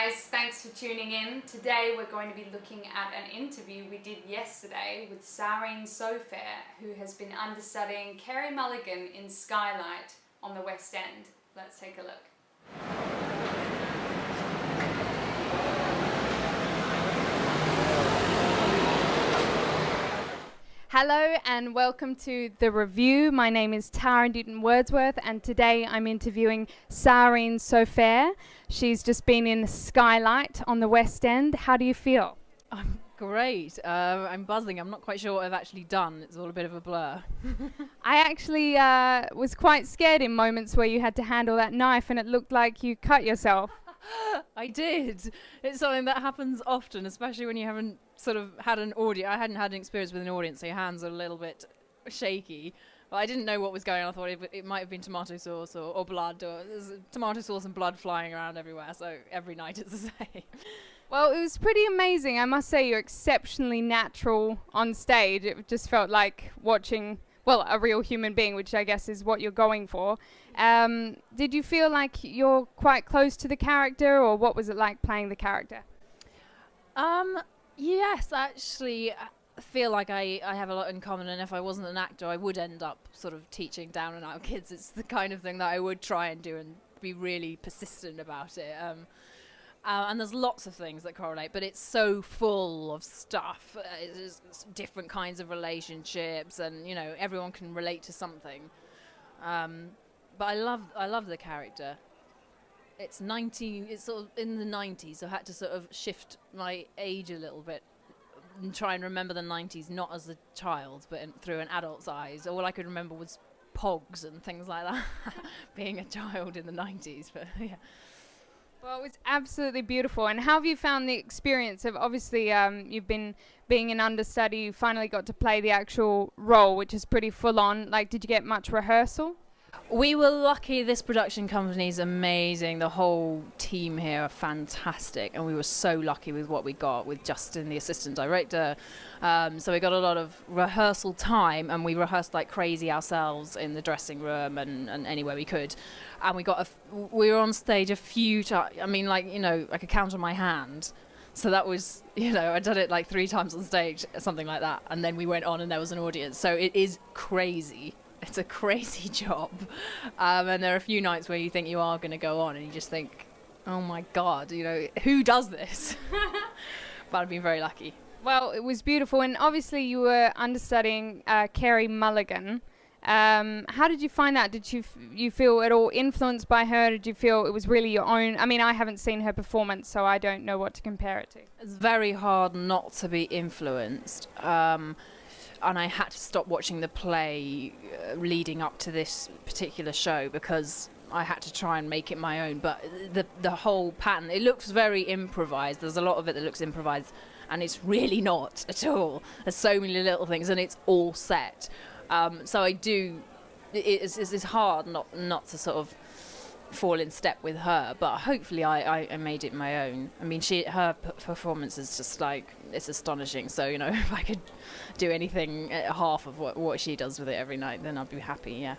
guys, thanks for tuning in. Today we're going to be looking at an interview we did yesterday with Sarine Sofair, who has been understudying Carey Mulligan in Skylight on the West End. Let's take a look. Hello and welcome to The Review. My name is Tara Newton-Wordsworth and today I'm interviewing Sarine Sofair. She's just been in Skylight on the West End. How do you feel? I'm great. I'm buzzing. I'm not quite sure what I've actually done. It's all a bit of a blur. I actually was quite scared in moments where you had to handle that knife and it looked like you cut yourself. I did. It's something that happens often, especially when you haven't sort of had an audience. I hadn't had an experience with an audience, so your hands are a little bit shaky. But I didn't know what was going on. I thought it might have been tomato sauce or blood. Or there's tomato sauce and blood flying around everywhere, so every night it's the same. Well, it was pretty amazing. I must say you're exceptionally natural on stage. It just felt like watching, well, a real human being, which I guess is what you're going for. Did you feel like you're quite close to the character, or what was it like playing the character? Yes, actually, I feel like I have a lot in common, and if I wasn't an actor, I would end up sort of teaching down and out kids. It's the kind of thing that I would try and do and be really persistent about it. And there's lots of things that correlate, but it's so full of stuff. It's different kinds of relationships, and everyone can relate to something. But I love the character. It's sort of in the 90s, so I had to sort of shift my age a little bit and try and remember the 90s, not as a child, but through an adult's eyes. All I could remember was pogs and things like that, being a child in the 90s. But yeah. Well, it was absolutely beautiful. And how have you found the experience of, obviously, you've been being an understudy, you finally got to play the actual role, which is pretty full on. Like, did you get much rehearsal? We were lucky. This production company is amazing. The whole team here are fantastic, and we were so lucky with what we got with Justin, the assistant director. So we got a lot of rehearsal time, and we rehearsed like crazy ourselves in the dressing room and anywhere we could. And we were on stage a few times. I mean, I could count on my hand. So that was, I'd done it like 3 times on stage, something like that. And then we went on and there was an audience. So it is crazy. It's a crazy job. And there are a few nights where you think you are going to go on and you just think, oh my God, who does this? But I've been very lucky. Well, it was beautiful. And obviously you were understudying Carey Mulligan. How did you find that? Did you feel at all influenced by her? Did you feel it was really your own? I mean, I haven't seen her performance, so I don't know what to compare it to. It's very hard not to be influenced. And I had to stop watching the play leading up to this particular show because I had to try and make it my own. But the whole pattern, it looks very improvised. There's a lot of it that looks improvised, and it's really not at all. There's so many little things, and it's all set. So it's hard not to sort of fall in step with her, but hopefully I made it my own. I mean, her performance is just like, it's astonishing. So, if I could do anything half of what she does with it every night, then I'd be happy, yeah.